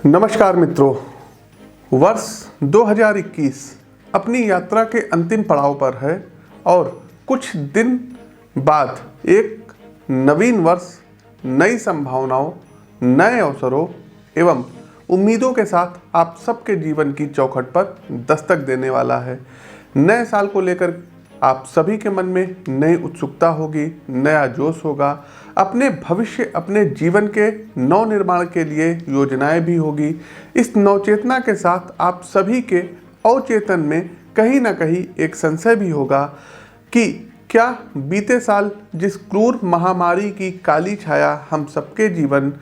नमस्कार मित्रों, वर्ष 2021 अपनी यात्रा के अंतिम पड़ाव पर है और कुछ दिन बाद एक नवीन वर्ष नई संभावनाओं, नए अवसरों एवं उम्मीदों के साथ आप सबके जीवन की चौखट पर दस्तक देने वाला है। नए साल को लेकर आप सभी के मन में नई उत्सुकता होगी, नया जोश होगा, अपने भविष्य, अपने जीवन के नव निर्माण के लिए योजनाएं भी होगी। इस नवचेतना के साथ आप सभी के अवचेतन में कहीं ना कहीं एक संशय भी होगा कि क्या बीते साल जिस क्रूर महामारी की काली छाया हम सबके जीवन,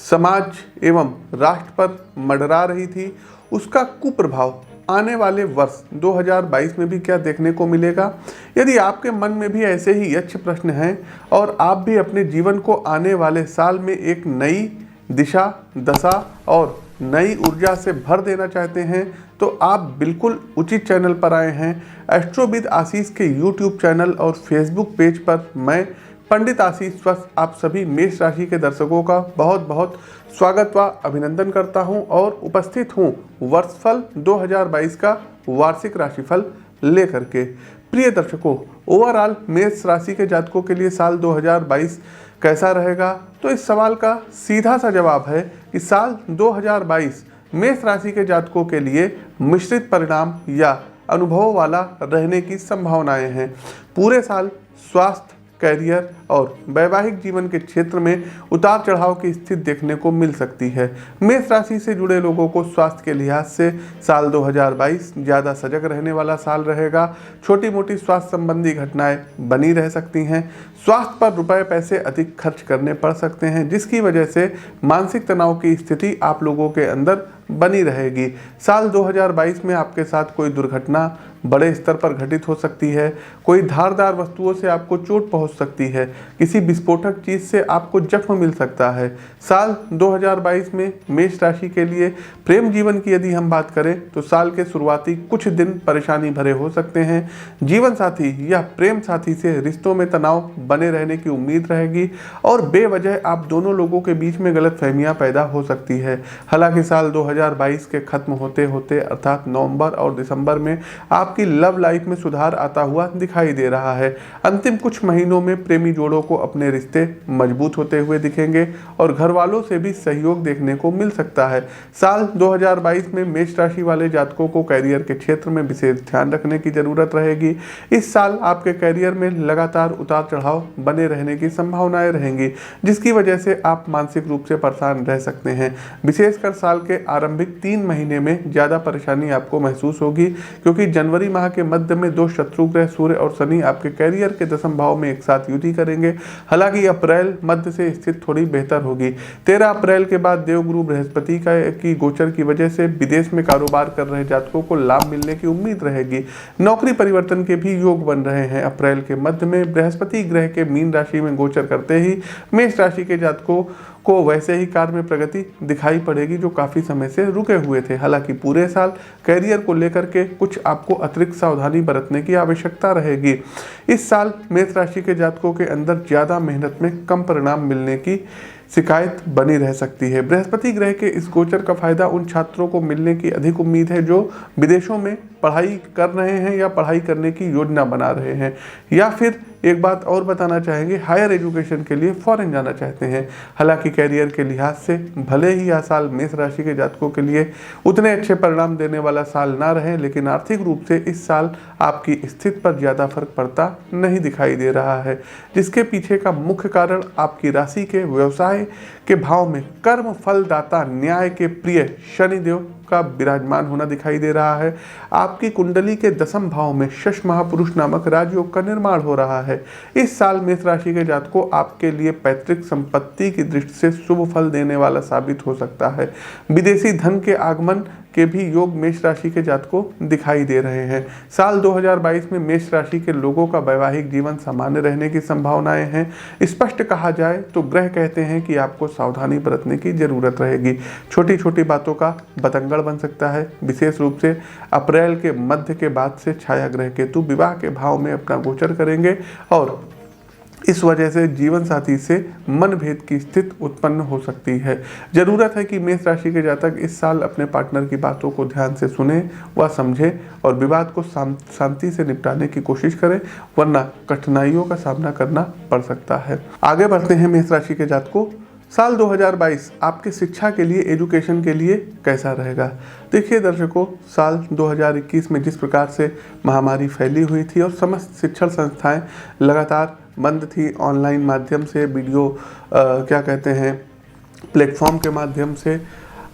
समाज एवं राष्ट्र पर मंडरा रही थी, उसका कुप्रभाव आने वाले वर्ष 2022 में भी क्या देखने को मिलेगा? यदि आपके मन में भी ऐसे ही यक्ष प्रश्न हैं और आप भी अपने जीवन को आने वाले साल में एक नई दिशा, दशा और नई ऊर्जा से भर देना चाहते हैं, तो आप बिल्कुल उचित चैनल पर आए हैं। एस्ट्रोविद आशीष के यूट्यूब चैनल और फेसबुक पेज पर मैं पंडित आशीष स्वस्थ आप सभी मेष राशि के दर्शकों का बहुत बहुत स्वागत व अभिनंदन करता हूं और उपस्थित हूं वर्षफल 2022 का वार्षिक राशिफल लेकर के। प्रिय दर्शकों, ओवरऑल मेष राशि के जातकों के लिए साल 2022 कैसा रहेगा? तो इस सवाल का सीधा सा जवाब है कि साल 2022 मेष राशि के जातकों के लिए मिश्रित परिणाम या अनुभव वाला रहने की संभावनाएं हैं। पूरे साल स्वास्थ्य, कैरियर और वैवाहिक जीवन के क्षेत्र में उतार चढ़ाव की स्थिति देखने को मिल सकती है। मेष राशि से जुड़े लोगों को स्वास्थ्य के लिहाज से साल 2022 ज़्यादा सजग रहने वाला साल रहेगा। छोटी मोटी स्वास्थ्य संबंधी घटनाएं बनी रह सकती हैं। स्वास्थ्य पर रुपए पैसे अधिक खर्च करने पड़ सकते हैं, जिसकी वजह से मानसिक तनाव की स्थिति आप लोगों के अंदर बनी रहेगी। साल 2022 में आपके साथ कोई दुर्घटना बड़े स्तर पर घटित हो सकती है। कोई धारदार वस्तुओं से आपको चोट पहुंच सकती है। किसी विस्फोटक चीज से आपको जख्म मिल सकता है। साल 2022 में मेष राशि के लिए प्रेम जीवन की यदि हम बात करें तो साल के शुरुआती कुछ दिन परेशानी भरे हो सकते हैं। जीवन साथी या प्रेम साथी से रिश्तों में तनाव बने रहने की उम्मीद रहेगी और बेवजह आप दोनों लोगों के बीच में गलतफहमियां पैदा हो सकती है। हालांकि साल 2022 के खत्म होते होते अर्थात नवंबर और दिसंबर में आपकी लव लाइफ में सुधार आता हुआ दिखाई दे रहा है। अंतिम कुछ महीनों में प्रेमी जोड़ों को अपने रिश्ते मजबूत होते हुए दिखेंगे और घर वालों से भी सहयोग देखने को मिल सकता है। साल 2022 में मेष राशि वाले जातकों को कैरियर के क्षेत्र में विशेष ध्यान रखने की जरूरत रहेगी। इस साल आपके कैरियर में लगातार उतार चढ़ाव बने रहने की संभावनाएं रहेंगी, जिसकी वजह से आप मानसिक रूप से परेशान रह सकते हैं। विशेषकर साल के आरंभिक 3 महीने में ज्यादा परेशानी आपको महसूस होगी, क्योंकि जनवरी माह के मध्य में 2 शत्रु ग्रह सूर्य और शनि आपके कैरियर के दशम भाव में एक साथ युति करेंगे। हालांकि अप्रैल मध्य से स्थिति थोड़ी बेहतर होगी। 13 अप्रैल के बाद देवगुरु बृहस्पति की गोचर की वजह से विदेश में कारोबार कर रहे जातकों को लाभ मिलने की उम्मीद रहेगी। नौकरी परिवर्तन के भी योग बन रहे हैं। अप्रैल के मध्य में बृहस्पति ग्रह के मीन राशि में गोचर करते ही मेष राशि के जातकों को वैसे ही कार्य में प्रगति दिखाई पड़ेगी जो काफी समय से रुके हुए थे। हालांकि पूरे साल कैरियर को लेकर के कुछ आपको अतिरिक्त सावधानी बरतने की आवश्यकता रहेगी। इस साल मेष राशि के जातकों के अंदर ज्यादा मेहनत में कम परिणाम मिलने की शिकायत बनी रह सकती है। बृहस्पति ग्रह के इस गोचर का फायदा उन छात्रों को मिलने की अधिक उम्मीद है जो विदेशों में पढ़ाई कर रहे हैं या पढ़ाई करने की योजना बना रहे हैं, या फिर एक बात और बताना चाहेंगे, हायर एजुकेशन के लिए फॉरेन जाना चाहते हैं। हालांकि कैरियर के लिहाज से भले ही यह साल मेष राशि के जातकों के लिए उतने अच्छे परिणाम देने वाला साल ना रहे, लेकिन आर्थिक रूप से इस साल आपकी स्थिति पर ज़्यादा फर्क पड़ता नहीं दिखाई दे रहा है, जिसके पीछे का मुख्य कारण आपकी राशि के व्यवसाय के भाव में कर्म फलदाता न्याय के प्रिय शनिदेव का विराजमान होना दिखाई दे रहा है। आपकी कुंडली के दशम भाव में शश महापुरुष नामक राजयोग का निर्माण हो रहा है। इस साल मेष राशि के जातकों आपके लिए पैतृक संपत्ति की दृष्टि से शुभ फल देने वाला साबित हो सकता है। विदेशी धन के आगमन के भी योग मेष राशि के जातकों दिखाई दे रहे हैं। साल 2022 में मेष राशि के लोगों का वैवाहिक जीवन सामान्य रहने की संभावनाएं हैं। स्पष्ट कहा जाए तो ग्रह कहते हैं कि आपको सावधानी बरतने की जरूरत रहेगी। छोटी छोटी बातों का बतंगड़ बन सकता है। विशेष रूप से अप्रैल के मध्य के बाद से छाया ग्रह केतु विवाह के भाव में अपना गोचर करेंगे और इस वजह से जीवन साथी से मनभेद की स्थिति उत्पन्न हो सकती है। जरूरत है कि मेष राशि के जातक इस साल अपने पार्टनर की बातों को ध्यान से सुने व समझे और विवाद को शांति से निपटाने की कोशिश करें, वरना कठिनाइयों का सामना करना पड़ सकता है। आगे बढ़ते हैं मेष राशि के जातकों, साल 2022 आपके शिक्षा के लिए, एजुकेशन के लिए कैसा रहेगा। देखिए दर्शकों, साल 2021 में जिस प्रकार से महामारी फैली हुई थी और समस्त शिक्षण संस्थाएं लगातार बंद थी, ऑनलाइन माध्यम से, वीडियो प्लेटफॉर्म के माध्यम से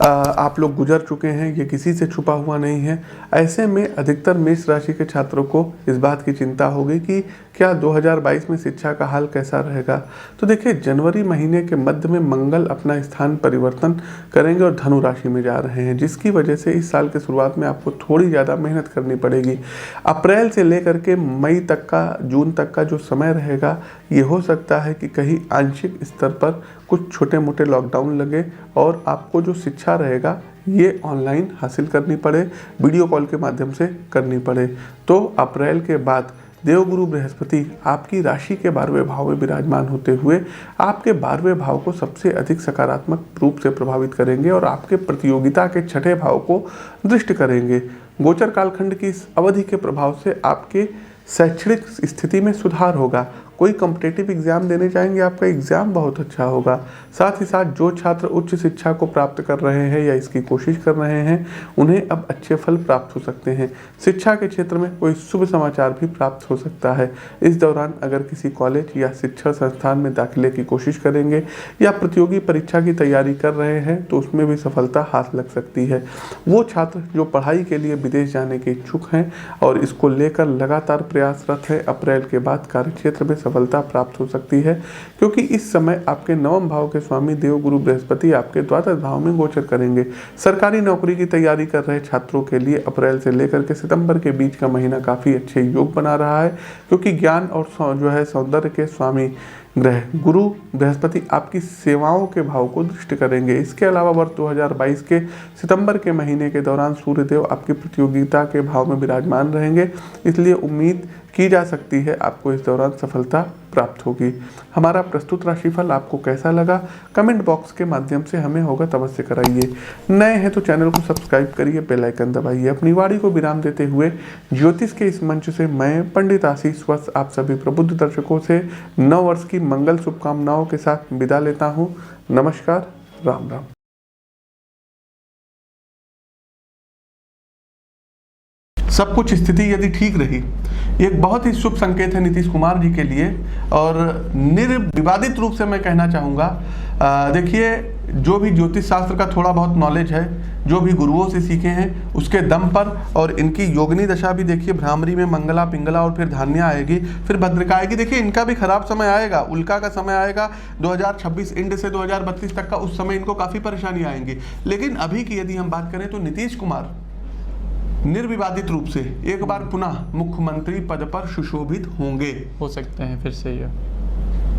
आप लोग गुजर चुके हैं, ये किसी से छुपा हुआ नहीं है। ऐसे में अधिकतर मेष राशि के छात्रों को इस बात की चिंता होगी कि क्या 2022 में शिक्षा का हाल कैसा रहेगा। तो देखिए, जनवरी महीने के मध्य में मंगल अपना स्थान परिवर्तन करेंगे और धनु राशि में जा रहे हैं, जिसकी वजह से इस साल के शुरुआत में आपको थोड़ी ज़्यादा मेहनत करनी पड़ेगी। अप्रैल से लेकर के मई तक का, जून तक का जो समय रहेगा, ये हो सकता है कि कहीं आंशिक स्तर पर कुछ छोटे मोटे लॉकडाउन लगे और आपको जो शिक्षा रहेगा ये ऑनलाइन हासिल करनी पड़े, वीडियो कॉल के माध्यम से करनी पड़े। तो अप्रैल के बाद देवगुरु बृहस्पति आपकी राशि के 12वें भाव में विराजमान होते हुए आपके 12वें भाव को सबसे अधिक सकारात्मक रूप से प्रभावित करेंगे और आपके प्रतियोगिता के 6ठे भाव को दृष्टि करेंगे। गोचर कालखंड की इस अवधि के प्रभाव से आपके शैक्षणिक स्थिति में सुधार होगा। कोई कॉम्पिटिटिव एग्जाम देने जाएंगे, आपका एग्जाम बहुत अच्छा होगा। साथ ही साथ जो छात्र उच्च शिक्षा को प्राप्त कर रहे हैं या इसकी कोशिश कर रहे हैं, उन्हें अब अच्छे फल प्राप्त हो सकते हैं। शिक्षा के क्षेत्र में कोई शुभ समाचार भी प्राप्त हो सकता है। इस दौरान अगर किसी कॉलेज या शिक्षण संस्थान में दाखिले की कोशिश करेंगे या प्रतियोगी परीक्षा की तैयारी कर रहे हैं तो उसमें भी सफलता हाथ लग सकती है। वो छात्र जो पढ़ाई के लिए विदेश जाने के इच्छुक हैं और इसको लेकर लगातार प्रयासरत है, अप्रैल के बाद कार्यक्षेत्र में सफलता प्राप्त हो सकती है, क्योंकि इस समय आपके 9वें भाव के स्वामी देवगुरु बृहस्पति आपके द्वादश भाव में गोचर करेंगे। सरकारी नौकरी की तैयारी कर रहे छात्रों के लिए अप्रैल से लेकर के सितंबर के बीच का महीना काफी अच्छे योग बना रहा है, क्योंकि ज्ञान और सौंदर्य के स्वामी ग्रह गुरु बृहस्पति आपकी सेवाओं के भाव को दृष्टि करेंगे। इसके अलावा वर्ष 2022 के सितंबर के महीने के दौरान सूर्यदेव आपकी प्रतियोगिता के भाव में विराजमान रहेंगे, इसलिए उम्मीद की जा सकती है आपको इस दौरान सफलता प्राप्त होगी। हमारा प्रस्तुत राशिफल आपको कैसा लगा, कमेंट बॉक्स के माध्यम से हमें अवगत अवश्य कराइए। नए हैं तो चैनल को सब्सक्राइब करिए, बेल आइकन दबाइए। अपनी वाणी को विराम देते हुए ज्योतिष के इस मंच से मैं पंडित आशीष वत्स आप सभी प्रबुद्ध दर्शकों से नव वर्ष की मंगल शुभकामनाओं के साथ विदा लेता हूँ। नमस्कार, राम राम। सब कुछ स्थिति यदि ठीक रही, एक बहुत ही शुभ संकेत है नीतीश कुमार जी के लिए और निर्विवादित रूप से मैं कहना चाहूँगा। देखिए, जो भी ज्योतिष शास्त्र का थोड़ा बहुत नॉलेज है, जो भी गुरुओं से सीखे हैं उसके दम पर, और इनकी योगिनी दशा भी देखिए, भ्रामरी में मंगला पिंगला और फिर धान्या आएगी, फिर भद्रिका आएगी। देखिए, इनका भी खराब समय आएगा, उल्का का समय आएगा 2026 एंड से 2032 तक का, उस समय इनको काफ़ी परेशानी आएंगी। लेकिन अभी की यदि हम बात करें तो नीतीश कुमार निर्विवादित रूप से एक बार पुनः मुख्यमंत्री पद पर सुशोभित होंगे। हो सकते हैं, फिर से ये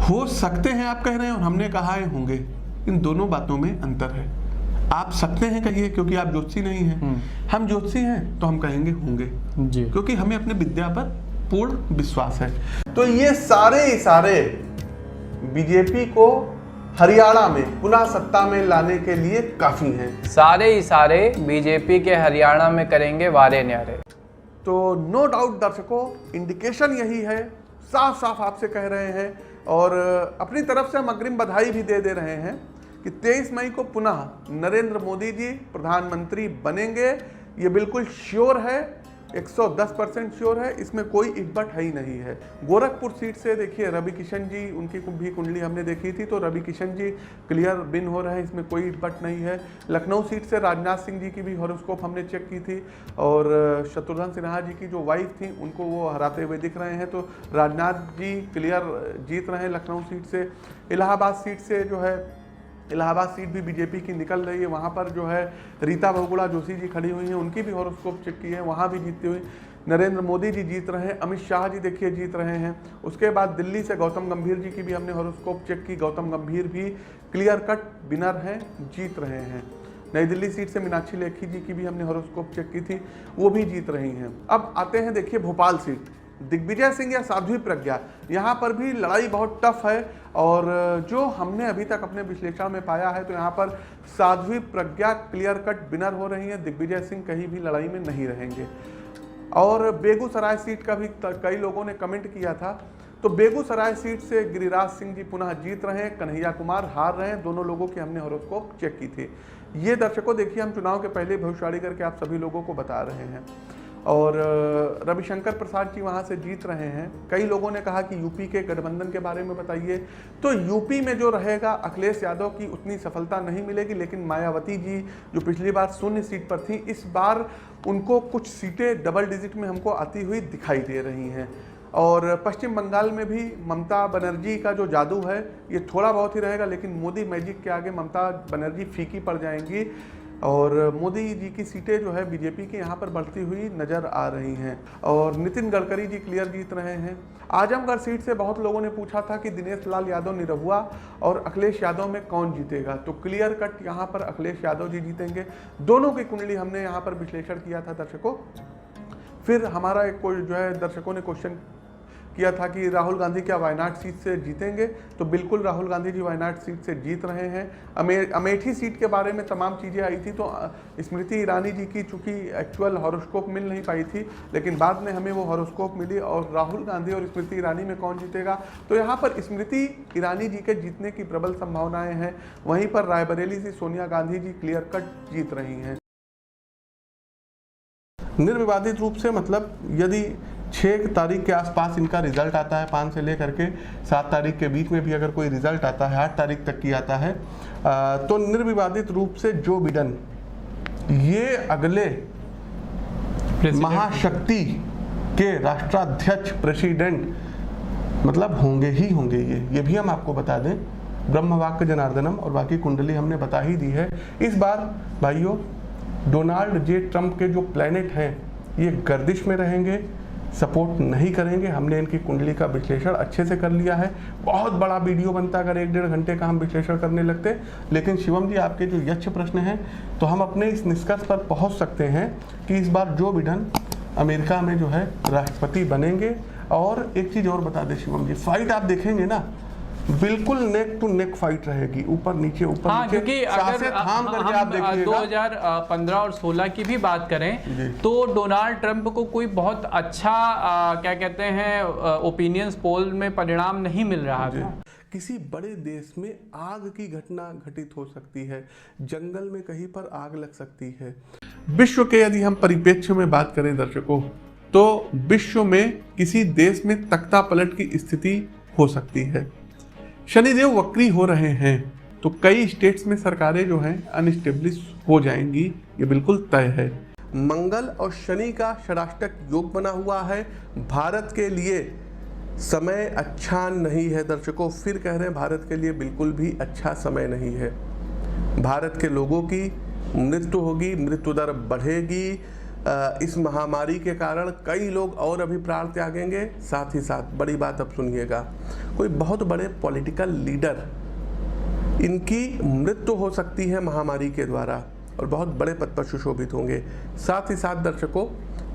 हो सकते हैं आप कह रहे हैं और हमने कहा है होंगे। इन दोनों बातों में अंतर है। आप सकते हैं कहिए क्योंकि आप ज्योतिषी नहीं हैं, हम ज्योतिषी हैं तो हम कहेंगे होंगे जी, क्योंकि हमें अपने विद्या पर पूर्ण विश्वास है। तो ये सारे बीजेपी को हरियाणा में पुनः सत्ता में लाने के लिए काफी हैं। सारे बीजेपी के हरियाणा में करेंगे वारे न्यारे। तो नो डाउट दर्शकों, इंडिकेशन यही है, साफ साफ आपसे कह रहे हैं और अपनी तरफ से हम अग्रिम बधाई भी दे रहे हैं कि 23 मई को पुनः नरेंद्र मोदी जी प्रधानमंत्री बनेंगे। ये बिल्कुल श्योर है, 110% श्योर है, इसमें कोई इब्बट है ही नहीं है। गोरखपुर सीट से देखिए रवि किशन जी, उनकी भी कुंडली हमने देखी थी, तो रवि किशन जी क्लियर विन हो रहे हैं, इसमें कोई इब्बट नहीं है। लखनऊ सीट से राजनाथ सिंह जी की भी हॉरोस्कोप हमने चेक की थी और शत्रुघ्न सिन्हा जी की जो वाइफ थी उनको वो हराते हुए दिख रहे हैं, तो राजनाथ जी क्लियर जीत रहे हैं लखनऊ सीट से। इलाहाबाद सीट से जो है, इलाहाबाद सीट भी बीजेपी की निकल रही है, वहाँ पर जो है रीता बहुगुणा जोशी जी खड़ी हुई हैं, उनकी भी हॉरोस्कोप चेक की है, वहाँ भी जीतती हुई नरेंद्र मोदी जी जीत रहे हैं, अमित शाह जी देखिए जीत रहे हैं। उसके बाद दिल्ली से गौतम गंभीर जी की भी हमने हॉरोस्कोप चेक की, गौतम गंभीर भी क्लियर कट विनर हैं, जीत रहे हैं। नई दिल्ली सीट से मीनाक्षी लेखी जी की भी हमने हॉरोस्कोप चेक की थी, वो भी जीत रही हैं। अब आते हैं देखिए भोपाल सीट। दिग्विजय सिंह या साध्वी प्रज्ञा, यहाँ पर भी लड़ाई बहुत टफ है। और जो हमने अभी तक अपने विश्लेषण में पाया है तो यहाँ पर Sadhvi Pragya clear cut winner हो रही है, दिग्विजय सिंह कहीं भी लड़ाई में नहीं रहेंगे। और बेगूसराय सीट का भी कई लोगों ने कमेंट किया था, तो बेगूसराय सीट से गिरिराज सिंह जी पुनः जीत रहे हैं, कन्हैया कुमार हार रहे हैं। दोनों लोगों की हमने हॉरोस्कोप चेक की थी। ये दर्शकों देखिए, हम चुनाव के पहले भविष्यवाणी करके आप सभी लोगों को बता रहे हैं। और रविशंकर प्रसाद जी वहाँ से जीत रहे हैं। कई लोगों ने कहा कि यूपी के गठबंधन के बारे में बताइए, तो यूपी में जो रहेगा अखिलेश यादव की उतनी सफलता नहीं मिलेगी, लेकिन मायावती जी जो पिछली बार 0 सीट पर थी, इस बार उनको कुछ सीटें डबल डिजिट में हमको आती हुई दिखाई दे रही हैं। और पश्चिम बंगाल में भी ममता बनर्जी का जो जादू है ये थोड़ा बहुत ही रहेगा, लेकिन मोदी मैजिक के आगे ममता बनर्जी फीकी पड़ जाएंगी और मोदी जी की सीटें जो है बीजेपी की यहाँ पर बढ़ती हुई नज़र आ रही हैं। और नितिन गडकरी जी क्लियर जीत रहे हैं। आजमगढ़ सीट से बहुत लोगों ने पूछा था कि दिनेश लाल यादव निरहुआ और अखिलेश यादव में कौन जीतेगा, तो क्लियर कट यहाँ पर अखिलेश यादव जी जीतेंगे। दोनों की कुंडली हमने यहाँ पर विश्लेषण किया था दर्शकों। फिर हमारा एक कोई जो है दर्शकों ने क्वेश्चन किया था कि राहुल गांधी क्या वायनाड सीट से जीतेंगे, तो बिल्कुल राहुल गांधी जी वायनाड सीट से जीत रहे हैं। अमेठी सीट के बारे में तमाम चीज़ें आई थी, तो स्मृति ईरानी जी की चूंकि एक्चुअल हॉरोस्कोप मिल नहीं पाई थी, लेकिन बाद में हमें वो हॉरोस्कोप मिली। और राहुल गांधी और स्मृति ईरानी में कौन जीतेगा, तो यहाँ पर स्मृति ईरानी जी के जीतने की प्रबल संभावनाएं हैं। वहीं पर रायबरेली से सोनिया गांधी जी क्लियर कट जीत रही हैं निर्विवादित रूप से। मतलब यदि 6 तारीख के आसपास इनका रिजल्ट आता है, 5 से लेकर के 7 तारीख के बीच में भी अगर कोई रिजल्ट आता है, 8 तारीख तक की आता है, तो निर्विवादित रूप से जो बिडेन ये अगले महाशक्ति के राष्ट्राध्यक्ष प्रेसिडेंट मतलब होंगे ही होंगे। ये भी हम आपको बता दें, ब्रह्मवाक्य जनार्दनम और बाकी कुंडली हमने बता ही दी है। इस बार भाइयों डोनाल्ड जे ट्रंप के जो प्लैनेट हैं ये गर्दिश में रहेंगे, सपोर्ट नहीं करेंगे। हमने इनकी कुंडली का विश्लेषण अच्छे से कर लिया है। बहुत बड़ा वीडियो बनता अगर 1-1.5 घंटे का हम विश्लेषण करने लगते, लेकिन शिवम जी आपके जो यक्ष प्रश्न हैं, तो हम अपने इस निष्कर्ष पर पहुंच सकते हैं कि इस बार जो बिडेन अमेरिका में जो है राष्ट्रपति बनेंगे। और एक चीज़ और बता दें शिवम जी, फाइट आप देखेंगे ना बिल्कुल नेक टू नेक फाइट रहेगी, ऊपर नीचे ऊपर नीचे। क्योंकि अगर हम 2015 और 16 की भी बात करें तो डोनाल्ड ट्रंप को कोई बहुत अच्छा क्या कहते हैं ओपिनियंस पोल में परिणाम नहीं मिल रहा था। किसी बड़े देश में आग की घटना घटित हो सकती है, जंगल में कहीं पर आग लग सकती है। विश्व के यदि हम परिप्रेक्ष्य में बात करें दर्शकों, तो विश्व में किसी देश में तख्ता पलट की स्थिति हो सकती है। शनिदेव वक्री हो रहे हैं, तो कई स्टेट्स में सरकारें जो हैं अनस्टेब्लिश हो जाएंगी, ये बिल्कुल तय है। मंगल और शनि का षडाष्टक योग बना हुआ है। भारत के लिए समय अच्छा नहीं है दर्शकों, फिर कह रहे हैं भारत के लिए बिल्कुल भी अच्छा समय नहीं है। भारत के लोगों की मृत्यु होगी, मृत्यु दर बढ़ेगी। इस महामारी के कारण कई लोग और अभी प्राण त्यागेंगे। साथ ही साथ बड़ी बात अब सुनिएगा, कोई बहुत बड़े पॉलिटिकल लीडर इनकी मृत्यु हो सकती है महामारी के द्वारा और बहुत बड़े पद पर सुशोभित होंगे। साथ ही साथ दर्शकों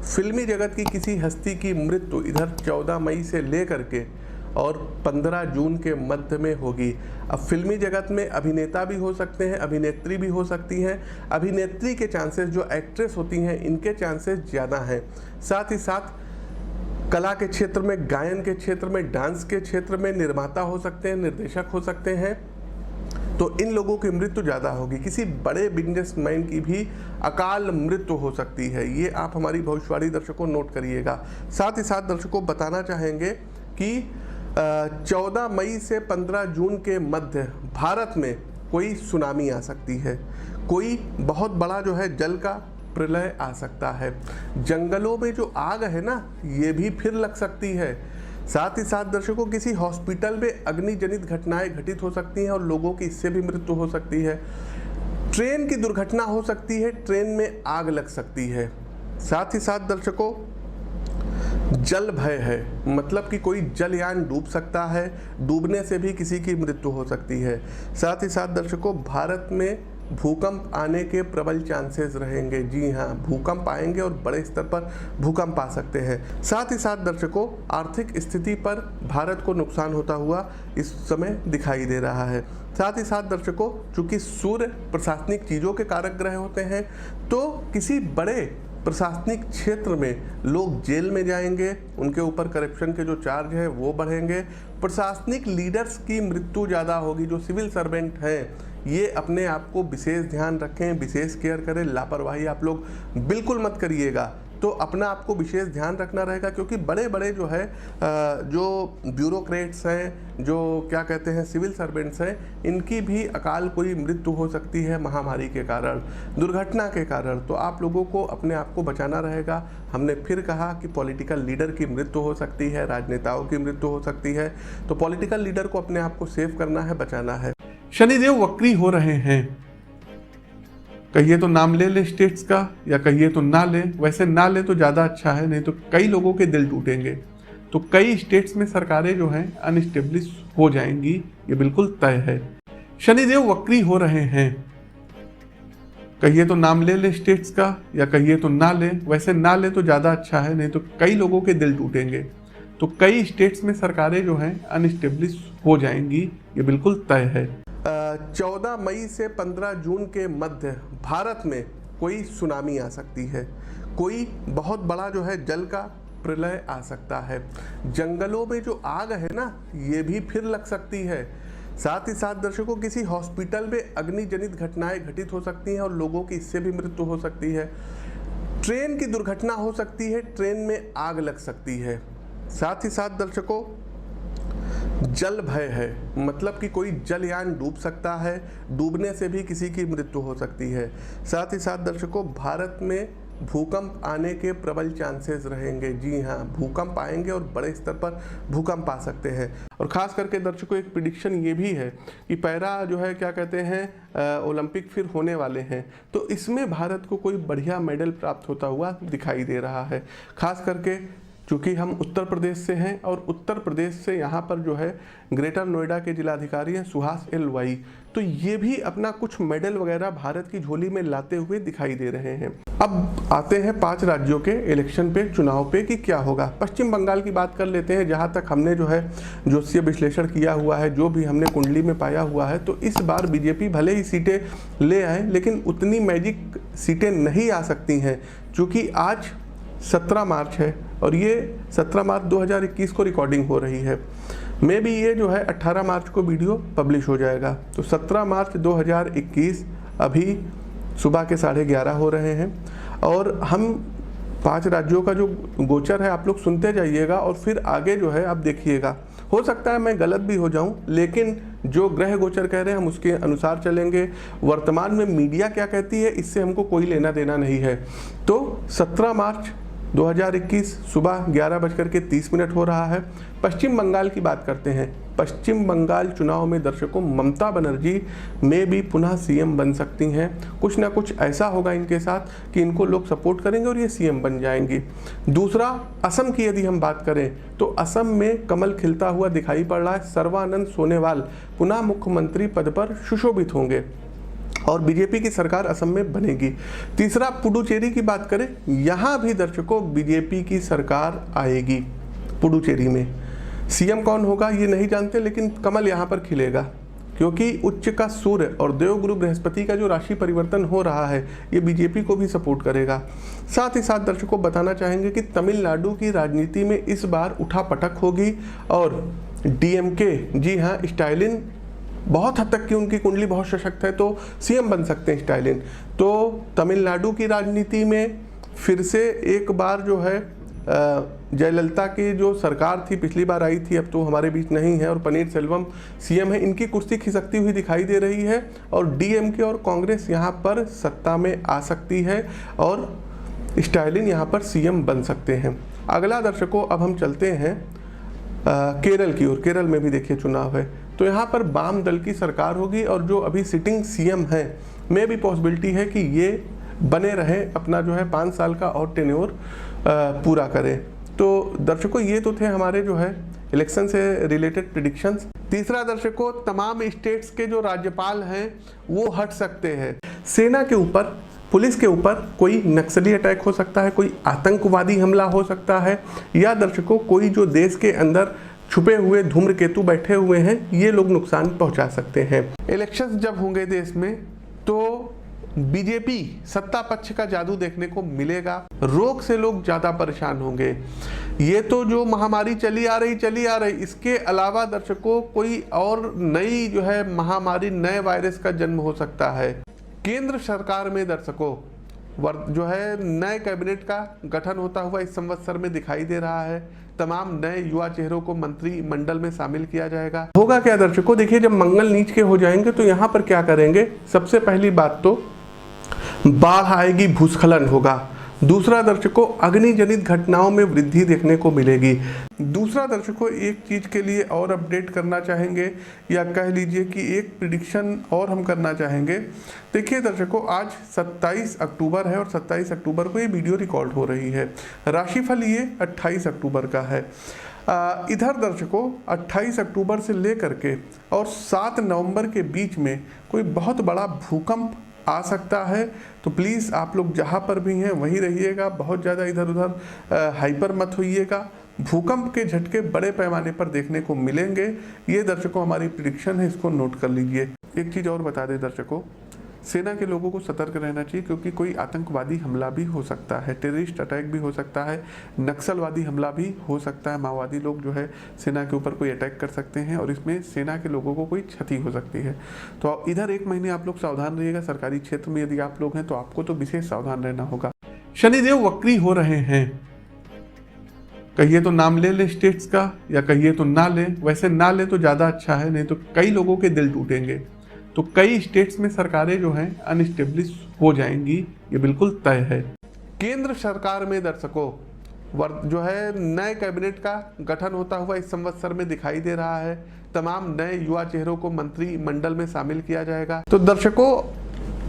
फिल्मी जगत की किसी हस्ती की मृत्यु इधर 14 मई से लेकर के और 15 जून के मध्य में होगी। अब फिल्मी जगत में अभिनेता भी हो सकते हैं, अभिनेत्री भी हो सकती हैं। अभिनेत्री के चांसेस, जो एक्ट्रेस होती हैं, इनके चांसेस ज़्यादा हैं। साथ ही साथ कला के क्षेत्र में, गायन के क्षेत्र में, डांस के क्षेत्र में निर्माता हो सकते हैं, निर्देशक हो सकते हैं, तो इन लोगों की मृत्यु ज़्यादा होगी। किसी बड़े बिजनेसमैन की भी अकाल मृत्यु हो सकती है। ये आप हमारी भविष्यवाणी दर्शकों नोट करिएगा। साथ ही साथ दर्शकों बताना चाहेंगे कि 14 मई से 15 जून के मध्य भारत में कोई सुनामी आ सकती है, कोई बहुत बड़ा जो है जल का प्रलय आ सकता है। जंगलों में जो आग है ना, ये भी फिर लग सकती है। साथ ही साथ दर्शकों किसी हॉस्पिटल में अग्निजनित घटनाएं घटित हो सकती हैं और लोगों की इससे भी मृत्यु हो सकती है। ट्रेन की दुर्घटना हो सकती है, ट्रेन में आग लग सकती है। साथ ही साथ दर्शकों जल भय है, मतलब कि कोई जलयान डूब सकता है, डूबने से भी किसी की मृत्यु हो सकती है। साथ ही साथ दर्शकों भारत में भूकंप आने के प्रबल चांसेस रहेंगे। जी हाँ, भूकंप आएंगे और बड़े स्तर पर भूकंप आ सकते हैं। साथ ही साथ दर्शकों, आर्थिक स्थिति पर भारत को नुकसान होता हुआ इस समय दिखाई दे रहा है। साथ ही साथ दर्शकों, चूंकि सूर्य प्रशासनिक चीज़ों के कारक ग्रह होते हैं, तो किसी बड़े प्रशासनिक क्षेत्र में लोग जेल में जाएंगे, उनके ऊपर करप्शन के जो चार्ज है वो बढ़ेंगे। प्रशासनिक लीडर्स की मृत्यु ज़्यादा होगी। जो सिविल सर्वेंट हैं, ये अपने आप को विशेष ध्यान रखें, विशेष केयर करें। लापरवाही आप लोग बिल्कुल मत करिएगा। तो अपना आपको विशेष ध्यान रखना रहेगा, क्योंकि बड़े बड़े जो है जो ब्यूरोक्रेट्स हैं, जो क्या कहते हैं सिविल सर्वेंट्स हैं, इनकी भी अकाल कोई मृत्यु हो सकती है महामारी के कारण, दुर्घटना के कारण। तो आप लोगों को अपने आप को बचाना रहेगा। हमने फिर कहा कि पॉलिटिकल लीडर की मृत्यु हो सकती है, राजनेताओं की मृत्यु हो सकती है। तो पॉलिटिकल लीडर को अपने आप को सेव करना है, बचाना है। शनिदेव वक्री हो रहे हैं। कहिए तो नाम ले ले स्टेट्स का, या कहिए तो ना ले। वैसे ना ले तो ज़्यादा अच्छा है, नहीं तो कई लोगों के दिल टूटेंगे। तो कई स्टेट्स में सरकारें जो हैं अनस्टेब्लिश हो जाएंगी, ये बिल्कुल तय है। शनिदेव वक्री हो रहे हैं। कहिए तो नाम ले ले स्टेट्स का, या कहिए तो ना ले। वैसे ना ले तो ज़्यादा अच्छा है, नहीं तो कई लोगों के दिल टूटेंगे। तो कई स्टेट्स में सरकारें जो हैं अनस्टेब्लिश हो जाएंगी, ये बिल्कुल तय है। 14 मई से 15 जून के मध्य भारत में कोई सुनामी आ सकती है। कोई बहुत बड़ा जो है जल का प्रलय आ सकता है। जंगलों में जो आग है ना, ये भी फिर लग सकती है। साथ ही साथ दर्शकों, किसी हॉस्पिटल में अग्निजनित घटनाएं घटित हो सकती हैं और लोगों की इससे भी मृत्यु हो सकती है। ट्रेन की दुर्घटना हो सकती है, ट्रेन में आग लग सकती है। साथ ही साथ दर्शकों, जल भय है, मतलब कि कोई जलयान डूब सकता है, डूबने से भी किसी की मृत्यु हो सकती है। साथ ही साथ दर्शकों, भारत में भूकंप आने के प्रबल चांसेस रहेंगे। जी हाँ, भूकंप आएंगे और बड़े स्तर पर भूकंप आ सकते हैं। और ख़ास करके दर्शकों, एक प्रिडिक्शन ये भी है कि पैरा जो है क्या कहते हैं ओलंपिक फिर होने वाले हैं, तो इसमें भारत को कोई बढ़िया मेडल प्राप्त होता हुआ दिखाई दे रहा है। खास करके चूँकि हम उत्तर प्रदेश से हैं, और उत्तर प्रदेश से यहाँ पर जो है ग्रेटर नोएडा के जिलाधिकारी हैं सुहास एल वाई, तो ये भी अपना कुछ मेडल वगैरह भारत की झोली में लाते हुए दिखाई दे रहे हैं। अब आते हैं 5 राज्यों के इलेक्शन पे, चुनाव पे कि क्या होगा। पश्चिम बंगाल की बात कर लेते हैं, जहाँ तक हमने जो है ज्योतिषीय विश्लेषण किया हुआ है, जो भी हमने कुंडली में पाया हुआ है, तो इस बार बीजेपी भले ही सीटें ले आए, लेकिन उतनी मैजिक सीटें नहीं आ सकती हैं, चूँकि आज 17 मार्च है और ये 17 मार्च 2021 को रिकॉर्डिंग हो रही है। मे भी ये जो है 18 मार्च को वीडियो पब्लिश हो जाएगा। तो 17 मार्च 2021 अभी सुबह के 11:30 हो रहे हैं, और हम 5 राज्यों का जो गोचर है आप लोग सुनते जाइएगा, और फिर आगे जो है आप देखिएगा। हो सकता है मैं गलत भी हो जाऊं, लेकिन जो ग्रह गोचर कह रहे हैं हम उसके अनुसार चलेंगे। वर्तमान में मीडिया क्या कहती है, इससे हमको कोई लेना देना नहीं है। तो 17 मार्च 2021 सुबह 11:30 हो रहा है। पश्चिम बंगाल की बात करते हैं। पश्चिम बंगाल चुनाव में दर्शकों, ममता बनर्जी में भी पुनः सीएम बन सकती हैं। कुछ ना कुछ ऐसा होगा इनके साथ कि इनको लोग सपोर्ट करेंगे और ये सीएम बन जाएंगी। दूसरा, असम की यदि हम बात करें तो असम में कमल खिलता हुआ दिखाई पड़ रहा है। सर्बानंद सोनोवाल पुनः मुख्यमंत्री पद पर सुशोभित होंगे और बीजेपी की सरकार असम में बनेगी। तीसरा, पुडुचेरी की बात करें, यहाँ भी दर्शकों बीजेपी की सरकार आएगी। पुडुचेरी में सीएम कौन होगा ये नहीं जानते, लेकिन कमल यहाँ पर खिलेगा, क्योंकि उच्च का सूर्य और देवगुरु बृहस्पति का जो राशि परिवर्तन हो रहा है ये बीजेपी को भी सपोर्ट करेगा। साथ ही साथ दर्शकों बताना चाहेंगे कि तमिलनाडु की राजनीति में इस बार उठापटक होगी और डीएमके, जी हाँ, स्टालिन बहुत हद तक की उनकी कुंडली बहुत सशक्त है, तो सीएम बन सकते हैं स्टालिन। तो तमिलनाडु की राजनीति में फिर से एक बार जो है जयललिता की जो सरकार थी, पिछली बार आई थी, अब तो हमारे बीच नहीं है, और पनीर सेल्वम सीएम है, इनकी कुर्सी खिसकती हुई दिखाई दे रही है। और डीएमके और कांग्रेस यहाँ पर सत्ता में आ सकती है और स्टालिन यहाँ पर सीएम बन सकते हैं। अगला दर्शकों, अब हम चलते हैं केरल की ओर। केरल में भी देखिए चुनाव है, तो यहाँ पर वाम दल की सरकार होगी और जो अभी सिटिंग सीएम है में भी पॉसिबिलिटी है कि ये बने रहें, अपना जो है 5 साल का और टेन्योर पूरा करें। तो दर्शकों, ये तो थे हमारे जो है इलेक्शन से रिलेटेड प्रेडिक्शंस। तीसरा दर्शकों, तमाम स्टेट्स के जो राज्यपाल हैं वो हट सकते हैं। सेना के ऊपर, पुलिस के ऊपर कोई नक्सली अटैक हो सकता है, कोई आतंकवादी हमला हो सकता है, या दर्शकों कोई जो देश के अंदर छुपे हुए धूम्रकेतु बैठे हुए हैं ये लोग नुकसान पहुंचा सकते हैं। इलेक्शंस जब होंगे देश में तो बीजेपी सत्ता पक्ष का जादू देखने को मिलेगा, रोग से लोग ज़्यादा परेशान होंगे। ये तो जो महामारी चली आ रही, इसके अलावा दर्शकों कोई और नई जो है महामारी, नए वायरस का जन्म हो सकता है। केंद्र सरकार में दर्शकों जो है नए कैबिनेट का गठन होता हुआ इस संवत्सर में दिखाई दे रहा है। तमाम नए युवा चेहरों को मंत्रिमंडल में शामिल किया जाएगा। होगा क्या दर्शकों, देखिए जब मंगल नीच के हो जाएंगे तो यहाँ पर क्या करेंगे, सबसे पहली बात तो बाढ़ आएगी, भूस्खलन होगा। दूसरा दर्शकों, अग्निजनित घटनाओं में वृद्धि देखने को मिलेगी। दूसरा दर्शकों, एक चीज के लिए और अपडेट करना चाहेंगे, या कह लीजिए कि एक प्रिडिक्शन और हम करना चाहेंगे। देखिए दर्शकों, आज 27 अक्टूबर है और 27 अक्टूबर को ये वीडियो रिकॉर्ड हो रही है। राशिफल ये 28 अक्टूबर का है। इधर दर्शकों 28 अक्टूबर से लेकर के और 7 नवंबर के बीच में कोई बहुत बड़ा भूकंप आ सकता है। तो प्लीज़ आप लोग जहाँ पर भी हैं वहीं रहिएगा, बहुत ज़्यादा इधर उधर हाइपर मत होइएगा। भूकंप के झटके बड़े पैमाने पर देखने को मिलेंगे। ये दर्शकों हमारी प्रिडिक्शन है, इसको नोट कर लीजिए। एक चीज़ और बता दें दर्शकों, सेना के लोगों को सतर्क रहना चाहिए क्योंकि कोई आतंकवादी हमला भी हो सकता है, टेररिस्ट अटैक भी हो सकता है, नक्सलवादी हमला भी हो सकता है। माओवादी लोग जो है सेना के ऊपर कोई अटैक कर सकते हैं और इसमें सेना के लोगों को कोई क्षति हो सकती है। तो इधर 1 महीने आप लोग सावधान रहिएगा। सरकारी क्षेत्र में यदि आप लोग हैं तो आपको तो विशेष सावधान रहना होगा। शनिदेव वक्री हो रहे हैं, कहिए तो नाम ले स्टेट्स का या कहिए तो ना ले। वैसे ना ले तो ज़्यादा अच्छा है, नहीं तो कई लोगों के दिल टूटेंगे। तो कई स्टेट्स में सरकारें जो हैं अनस्टेब्लिश हो जाएंगी, ये बिल्कुल तय है। केंद्र सरकार में दर्शकों जो है नए कैबिनेट का गठन होता हुआ इस संवत्सर में दिखाई दे रहा है। तमाम नए युवा चेहरों को मंत्रिमंडल में शामिल किया जाएगा। तो दर्शकों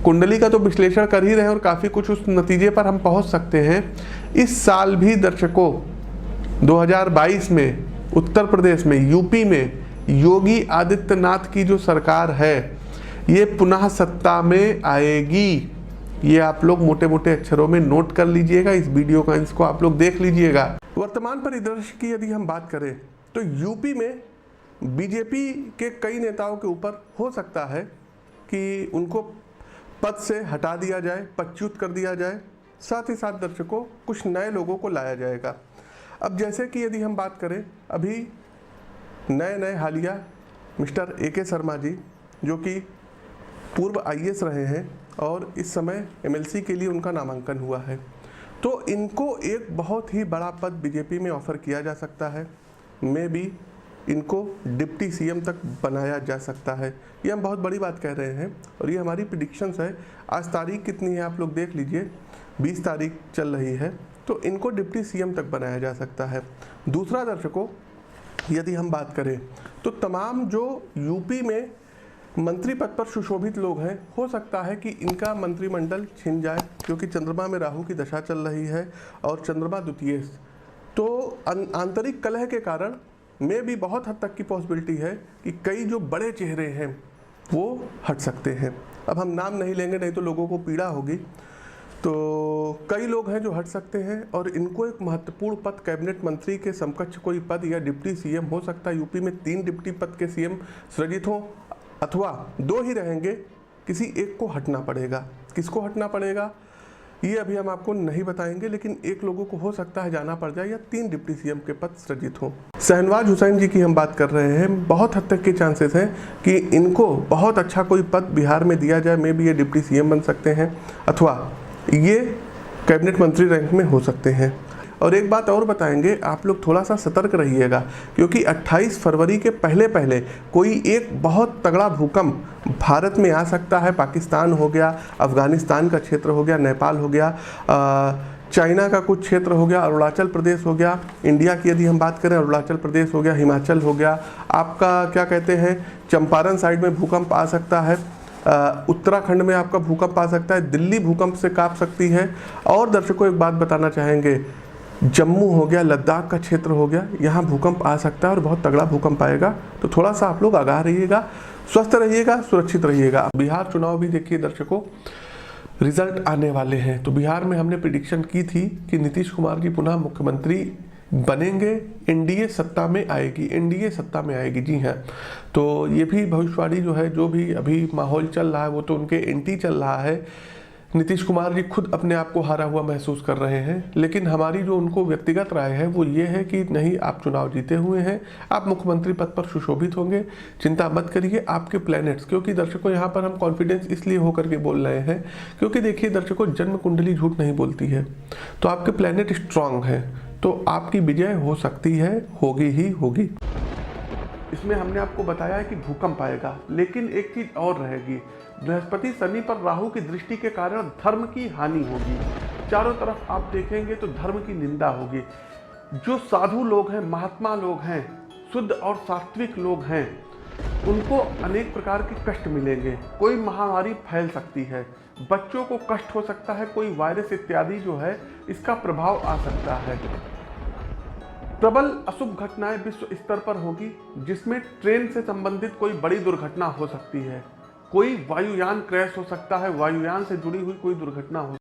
कुंडली का तो विश्लेषण कर ही रहे हैं और काफ़ी कुछ उस नतीजे पर हम पहुंच सकते हैं। इस साल भी दर्शकों 2022 में उत्तर प्रदेश में, यूपी में योगी आदित्यनाथ की जो सरकार है ये पुनः सत्ता में आएगी। ये आप लोग मोटे मोटे अक्षरों में नोट कर लीजिएगा। इस वीडियो का इसको आप लोग देख लीजिएगा। वर्तमान परिदृश्य की यदि हम बात करें तो यूपी में बीजेपी के कई नेताओं के ऊपर हो सकता है कि उनको पद से हटा दिया जाए, पदच्युत कर दिया जाए। साथ ही साथ दर्शकों कुछ नए लोगों को लाया जाएगा। अब जैसे कि यदि हम बात करें, अभी नए हालिया मिस्टर AK शर्मा जी जो कि पूर्व IAS रहे हैं और इस समय MLC के लिए उनका नामांकन हुआ है, तो इनको एक बहुत ही बड़ा पद बीजेपी में ऑफर किया जा सकता है। मे बी इनको डिप्टी CM तक बनाया जा सकता है। ये हम बहुत बड़ी बात कह रहे हैं और ये हमारी प्रिडिक्शंस है। आज तारीख कितनी है आप लोग देख लीजिए, 20 तारीख चल रही है, तो इनको डिप्टी CM तक बनाया जा सकता है। दूसरा दर्शकों यदि हम बात करें तो तमाम जो यूपी में मंत्री पद पर सुशोभित लोग हैं, हो सकता है कि इनका मंत्रिमंडल छिन जाए क्योंकि चंद्रमा में राहु की दशा चल रही है और चंद्रमा द्वितीय, तो आंतरिक कलह के कारण में भी बहुत हद तक की पॉसिबिलिटी है कि कई जो बड़े चेहरे हैं वो हट सकते हैं। अब हम नाम नहीं लेंगे, नहीं तो लोगों को पीड़ा होगी। तो कई लोग हैं जो हट सकते हैं और इनको एक महत्वपूर्ण पद, कैबिनेट मंत्री के समकक्ष कोई पद या डिप्टी CM हो सकता है। यूपी में 3 डिप्टी पद के CM सृजित हों अथवा 2 ही रहेंगे, किसी एक को हटना पड़ेगा। किसको हटना पड़ेगा ये अभी हम आपको नहीं बताएंगे, लेकिन एक लोगों को हो सकता है जाना पड़ जाए या 3 डिप्टी CM के पद सृजित हों। शहनवाज हुसैन जी की हम बात कर रहे हैं, बहुत हद तक के चांसेस हैं कि इनको बहुत अच्छा कोई पद बिहार में दिया जाए। में भी ये डिप्टी CM बन सकते हैं अथवा ये कैबिनेट मंत्री रैंक में हो सकते हैं। और एक बात और बताएंगे, आप लोग थोड़ा सा सतर्क रहिएगा क्योंकि 28 फरवरी के पहले कोई एक बहुत तगड़ा भूकंप भारत में आ सकता है। पाकिस्तान हो गया, अफगानिस्तान का क्षेत्र हो गया, नेपाल हो गया, चाइना का कुछ क्षेत्र हो गया, अरुणाचल प्रदेश हो गया। इंडिया की यदि हम बात करें, अरुणाचल प्रदेश हो गया, हिमाचल हो गया, आपका क्या कहते हैं चंपारण साइड में भूकंप आ सकता है, उत्तराखंड में आपका भूकंप आ सकता है, दिल्ली भूकंप से कांप सकती है। और दर्शकों एक बात बताना चाहेंगे, जम्मू हो गया, लद्दाख का क्षेत्र हो गया, यहाँ भूकंप आ सकता है और बहुत तगड़ा भूकंप आएगा। तो थोड़ा सा आप लोग आगाह रहिएगा, स्वस्थ रहिएगा, सुरक्षित रहिएगा। बिहार चुनाव भी देखिए दर्शकों, रिजल्ट आने वाले हैं। तो बिहार में हमने प्रिडिक्शन की थी कि नीतीश कुमार जी पुनः मुख्यमंत्री बनेंगे, एनडीए सत्ता में आएगी, एनडीए सत्ता में आएगी। जी हाँ, तो ये भी भविष्यवाणी जो है, जो भी अभी माहौल चल रहा है वो तो उनके एंटी चल रहा है। नीतीश कुमार जी खुद अपने आप को हारा हुआ महसूस कर रहे हैं, लेकिन हमारी जो उनको व्यक्तिगत राय है वो ये है कि नहीं, आप चुनाव जीते हुए हैं, आप मुख्यमंत्री पद पर सुशोभित होंगे, चिंता मत करिए। आपके प्लैनेट्स, क्योंकि दर्शकों यहाँ पर हम कॉन्फिडेंस इसलिए होकर के बोल रहे हैं क्योंकि देखिए दर्शकों, जन्म कुंडली झूठ नहीं बोलती है। तो आपके प्लैनेट स्ट्रांग है, तो आपकी विजय हो सकती है, होगी ही होगी। इसमें हमने आपको बताया है कि भूकंप आएगा, लेकिन एक चीज और रहेगी, बृहस्पति शनि पर राहु की दृष्टि के कारण धर्म की हानि होगी। चारों तरफ आप देखेंगे तो धर्म की निंदा होगी। जो साधु लोग हैं, महात्मा लोग हैं, शुद्ध और सात्विक लोग हैं, उनको अनेक प्रकार के कष्ट मिलेंगे। कोई महामारी फैल सकती है, बच्चों को कष्ट हो सकता है, कोई वायरस इत्यादि जो है इसका प्रभाव आ सकता है। प्रबल अशुभ घटनाएं विश्व स्तर पर होगी, जिसमें ट्रेन से संबंधित कोई बड़ी दुर्घटना हो सकती है, कोई वायुयान क्रैश हो सकता है, वायुयान से जुड़ी हुई कोई दुर्घटना हो।